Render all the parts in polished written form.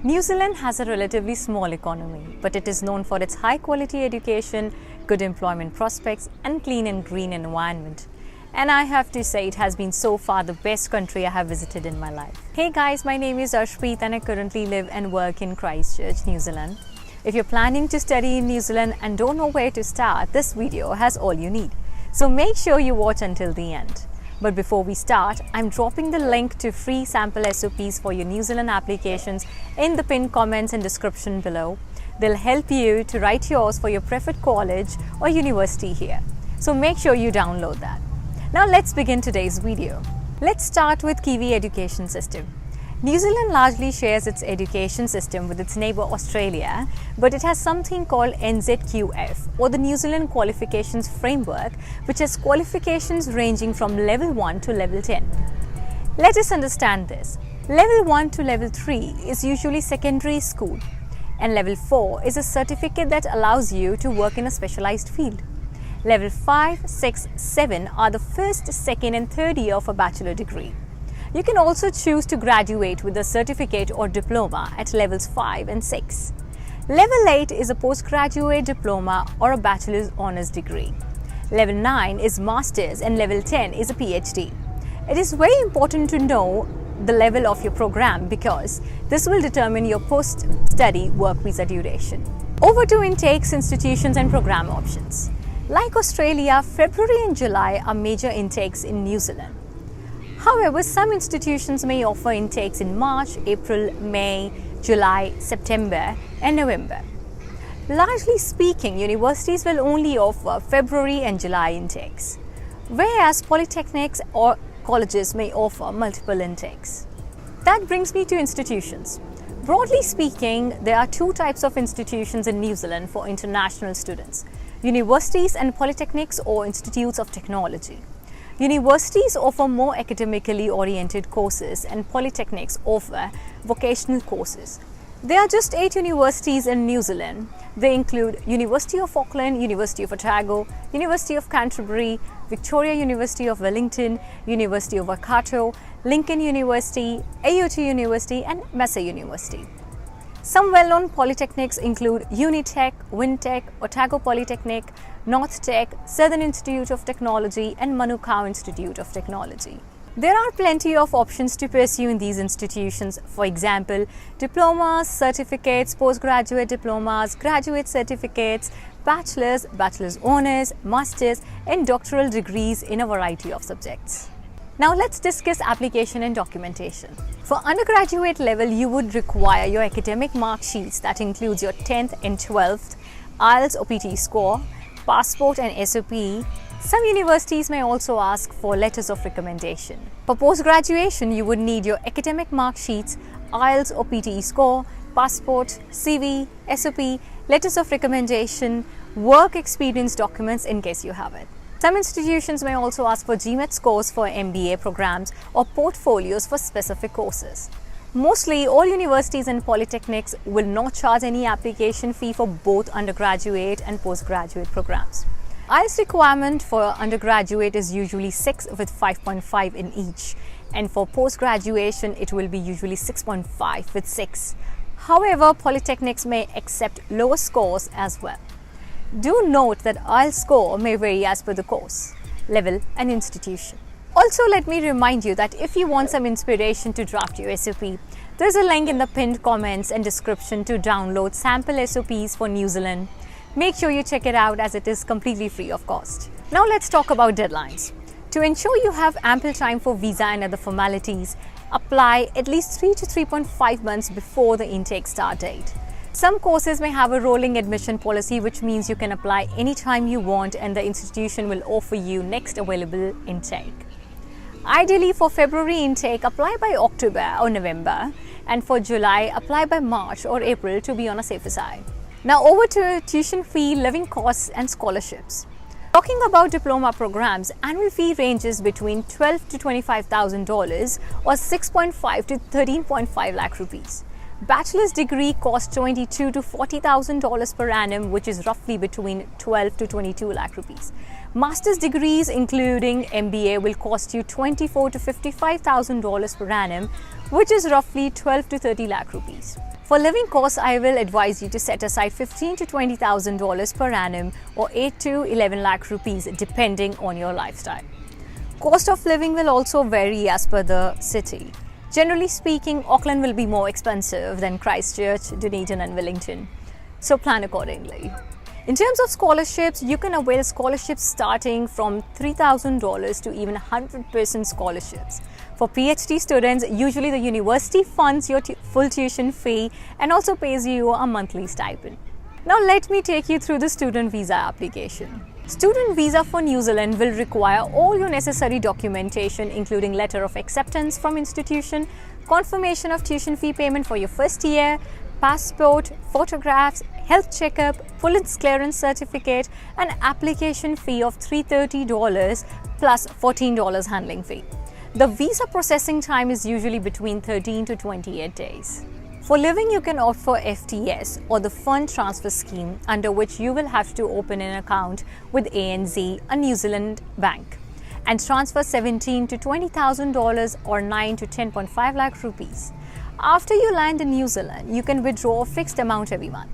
New Zealand has a relatively small economy, but it is known for its high-quality education, good employment prospects, and clean and green environment. And I have to say, it has been so far the best country I have visited in my life. Hey guys, my name is Arshpreet and I currently live and work in Christchurch, New Zealand. If you're planning to study in New Zealand and don't know where to start, this video has all you need. So make sure you watch until the end. But before we start, I'm dropping the link to free sample SOPs for your New Zealand applications in the pinned comments and description below. They'll help you to write yours for your preferred college or university here. So make sure you download that. Now let's begin today's video. Let's start with Kiwi education system. New Zealand largely shares its education system with its neighbour Australia, but it has something called NZQF, or the New Zealand Qualifications Framework, which has qualifications ranging from level 1 to level 10. Let us understand this. Level 1 to level 3 is usually secondary school, and level 4 is a certificate that allows you to work in a specialised field. Level 5, 6, 7 are the first, second and third year of a bachelor degree. You can also choose to graduate with a certificate or diploma at levels 5 and 6. Level 8 is a postgraduate diploma or a bachelor's honours degree. Level 9 is master's and level 10 is a PhD. It is very important to know the level of your program because this will determine your post-study work visa duration. Over to intakes, institutions and program options. Like Australia, February and July are major intakes in New Zealand. However, some institutions may offer intakes in March, April, May, July, September and November. Largely speaking, universities will only offer February and July intakes, whereas polytechnics or colleges may offer multiple intakes. That brings me to institutions. Broadly speaking, there are two types of institutions in New Zealand for international students: universities and polytechnics or institutes of technology. Universities offer more academically oriented courses and polytechnics offer vocational courses. There are just 8 universities in New Zealand. They include University of Auckland, University of Otago, University of Canterbury, Victoria University of Wellington, University of Waikato, Lincoln University, AUT University and Mesa University. Some well-known polytechnics include Unitech, Wintech, Otago Polytechnic, North Tech, Southern Institute of Technology and Manukau Institute of Technology. There are plenty of options to pursue in these institutions. For example, diplomas, certificates, postgraduate diplomas, graduate certificates, bachelor's honours, masters and doctoral degrees in a variety of subjects. Now let's discuss application and documentation. For undergraduate level, you would require your academic mark sheets that includes your 10th and 12th, IELTS OPT score, passport and SOP. Some universities may also ask for letters of recommendation. For post-graduation, you would need your academic mark sheets, IELTS OPT score, passport, CV, SOP, letters of recommendation, work experience documents in case you have it. Some institutions may also ask for GMAT scores for MBA programs or portfolios for specific courses. Mostly, all universities and polytechnics will not charge any application fee for both undergraduate and postgraduate programs. IELTS requirement for undergraduate is usually 6 with 5.5 in each, and for post-graduation it will be usually 6.5 with 6. However, polytechnics may accept lower scores as well. Do note that IELTS score may vary as per the course, level and institution. Also, let me remind you that if you want some inspiration to draft your SOP, there's a link in the pinned comments and description to download sample SOPs for New Zealand. Make sure you check it out as it is completely free of cost. Now let's talk about deadlines. To ensure you have ample time for visa and other formalities, apply at least 3 to 3.5 months before the intake start date. Some courses may have a rolling admission policy, which means you can apply anytime you want and the institution will offer you next available intake. Ideally, for February intake, apply by October or November, and for July, apply by March or April to be on a safer side. Now over to tuition fee, living costs and scholarships. Talking about diploma programs, annual fee ranges between $12,000 to $25,000 or 6.5 to 13.5 lakh rupees. Bachelor's degree costs $22,000 to $40,000 per annum, which is roughly between 12 to 22 lakh rupees. Master's degrees, including MBA, will cost you $24,000 to $55,000 per annum, which is roughly 12 to 30 lakh rupees. For living costs, I will advise you to set aside $15,000 to $20,000 per annum or 8 to 11 lakh rupees depending on your lifestyle. Cost of living will also vary as per the city. Generally speaking, Auckland will be more expensive than Christchurch, Dunedin and Wellington. So plan accordingly. In terms of scholarships, you can avail scholarships starting from $3,000 to even 100% scholarships. For PhD students, usually the university funds your full tuition fee and also pays you a monthly stipend. Now let me take you through the student visa application. Student visa for New Zealand will require all your necessary documentation, including letter of acceptance from institution, confirmation of tuition fee payment for your first year, passport, photographs, health checkup, police clearance certificate, and application fee of $330 plus $14 handling fee. The visa processing time is usually between 13 to 28 days. For living, you can opt for FTS or the Fund Transfer Scheme, under which you will have to open an account with ANZ, a New Zealand bank, and transfer $17,000 to $20,000 or 9 to 10.5 lakh rupees. After you land in New Zealand, you can withdraw a fixed amount every month.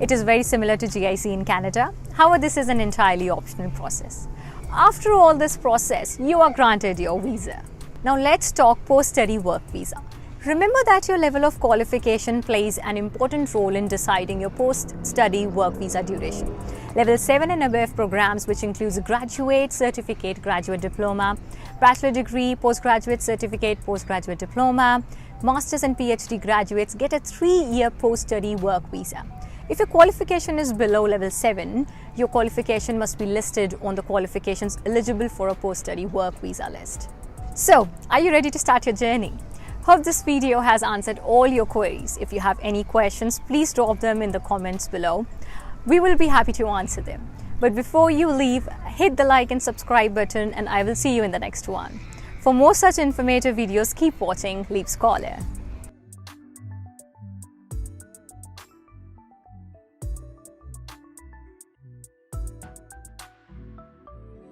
It is very similar to GIC in Canada. However, this is an entirely optional process. After all this process, you are granted your visa. Now let's talk post-study work visa. Remember that your level of qualification plays an important role in deciding your post-study work visa duration. Level 7 and above programs, which includes graduate certificate, graduate diploma, bachelor degree, postgraduate certificate, postgraduate diploma, master's and PhD graduates get a 3-year post-study work visa. If your qualification is below level 7, your qualification must be listed on the qualifications eligible for a post-study work visa list. So, are you ready to start your journey? Hope this video has answered all your queries. If you have any questions, please drop them in the comments below. We will be happy to answer them. But before you leave, hit the like and subscribe button and I will see you in the next one. For more such informative videos, keep watching Leap Scholar.